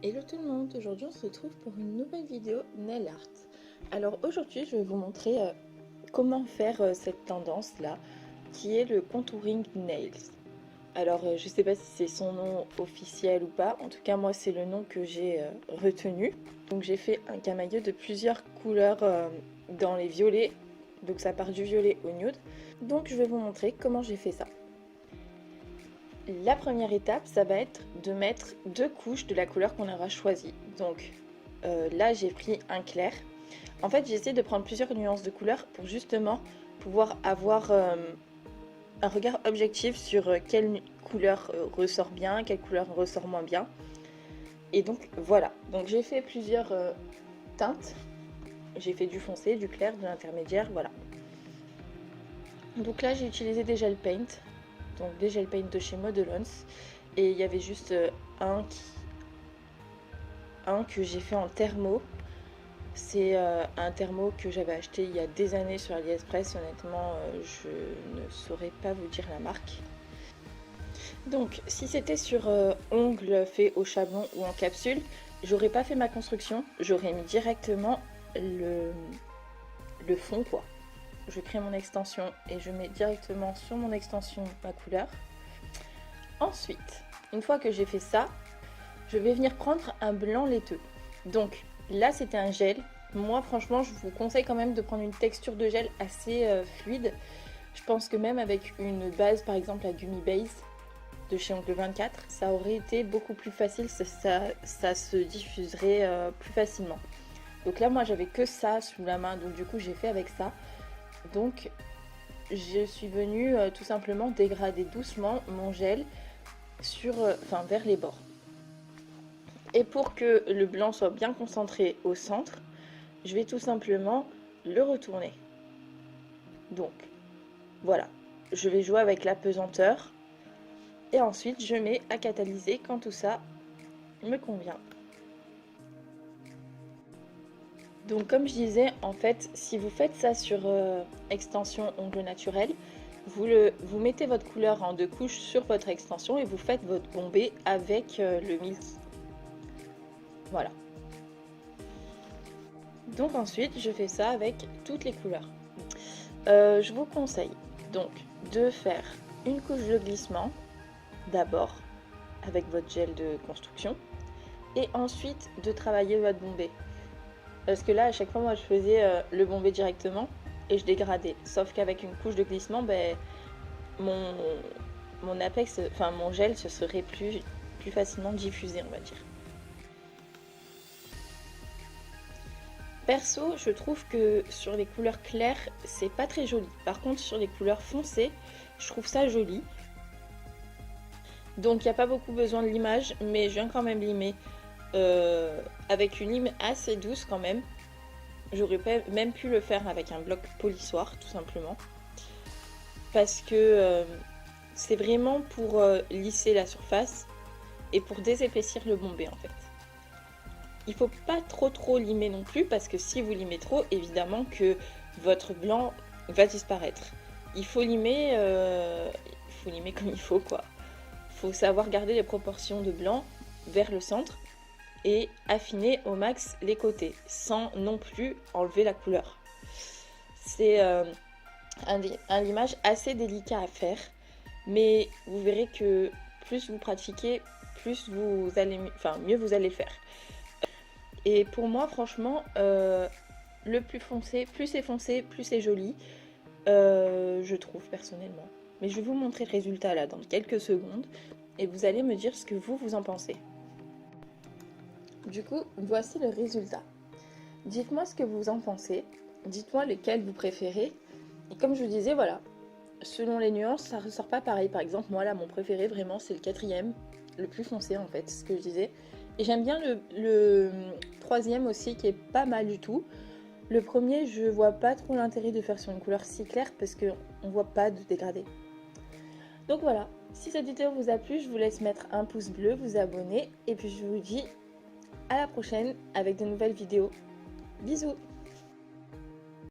Hello tout le monde, aujourd'hui on se retrouve pour une nouvelle vidéo nail art. Alors aujourd'hui je vais vous montrer comment faire cette tendance là qui est le contouring nails. Alors je sais pas si c'est son nom officiel ou pas, en tout cas moi c'est le nom que j'ai retenu. Donc j'ai fait un camailleux de plusieurs couleurs dans les violets, donc ça part du violet au nude. Donc je vais vous montrer comment j'ai fait ça. La première étape, ça va être de mettre 2 couches de la couleur qu'on aura choisie. Donc là, j'ai pris un clair. En fait, j'ai essayé de prendre plusieurs nuances de couleurs pour justement pouvoir avoir un regard objectif sur quelle couleur ressort bien, quelle couleur ressort moins bien. Et donc voilà, donc j'ai fait plusieurs teintes. J'ai fait du foncé, du clair, de l'intermédiaire, voilà. Donc là, j'ai utilisé des gel paint. Donc des gel paint de chez Modelons, et il y avait juste un que j'ai fait en thermo. C'est un thermo que j'avais acheté il y a des années sur AliExpress. Honnêtement, je ne saurais pas vous dire la marque. Donc si c'était sur ongles faits au chablon ou en capsule, j'aurais pas fait ma construction, j'aurais mis directement le fond quoi. Je crée mon extension et je mets directement sur mon extension ma couleur. Ensuite, une fois que j'ai fait ça, je vais venir prendre un blanc laiteux. Donc là, c'était un gel. Moi, franchement, je vous conseille quand même de prendre une texture de gel assez fluide. Je pense que même avec une base, par exemple la Gummy Base de chez Oncle 24, ça aurait été beaucoup plus facile, ça se diffuserait plus facilement. Donc là, moi, j'avais que ça sous la main, donc du coup, j'ai fait avec ça. Donc, je suis venue tout simplement dégrader doucement mon gel vers les bords. Et pour que le blanc soit bien concentré au centre, je vais tout simplement le retourner. Donc, voilà. Je vais jouer avec la pesanteur. Et ensuite, je mets à catalyser quand tout ça me convient. Donc, comme je disais, en fait, si vous faites ça sur extension ongle naturel, vous mettez votre couleur en 2 couches sur votre extension et vous faites votre bombé avec le milky. Voilà. Donc ensuite, je fais ça avec toutes les couleurs. Je vous conseille donc de faire une couche de glissement d'abord avec votre gel de construction et ensuite de travailler votre bombé. Parce que là, à chaque fois, moi, je faisais le bombé directement et je dégradais. Sauf qu'avec une couche de glissement, ben, mon apex, enfin mon gel se serait plus facilement diffusé, on va dire. Perso, je trouve que sur les couleurs claires, c'est pas très joli. Par contre, sur les couleurs foncées, je trouve ça joli. Donc, il n'y a pas beaucoup besoin de limage, mais je viens quand même limer avec une lime assez douce quand même. J'aurais même pu le faire avec un bloc polissoir, tout simplement. Parce que c'est vraiment pour lisser la surface et pour désépaissir le bombé en fait. Il faut pas trop limer non plus parce que si vous limez trop, évidemment que votre blanc va disparaître. Il faut limer comme il faut quoi. Il faut savoir garder les proportions de blanc vers le centre et affiner au max les côtés sans non plus enlever la couleur. C'est un limage assez délicat à faire, mais vous verrez que plus vous pratiquez, mieux vous allez faire. Et pour moi, franchement, le plus foncé, plus c'est joli, je trouve personnellement. Mais je vais vous montrer le résultat là dans quelques secondes et vous allez me dire ce que vous en pensez. Du coup, voici le résultat. Dites-moi ce que vous en pensez, dites-moi lequel vous préférez. Et comme je vous disais, voilà, selon les nuances, ça ressort pas pareil. Par exemple, moi là, mon préféré vraiment, c'est le 4e, le plus foncé en fait, ce que je disais. Et j'aime bien le 3e aussi, qui est pas mal du tout. Le premier, je vois pas trop l'intérêt de faire sur une couleur si claire parce qu'on voit pas de dégradé. Donc voilà, si cette vidéo vous a plu, je vous laisse mettre un pouce bleu, vous abonner, et puis je vous dis à la prochaine avec de nouvelles vidéos. Bisous!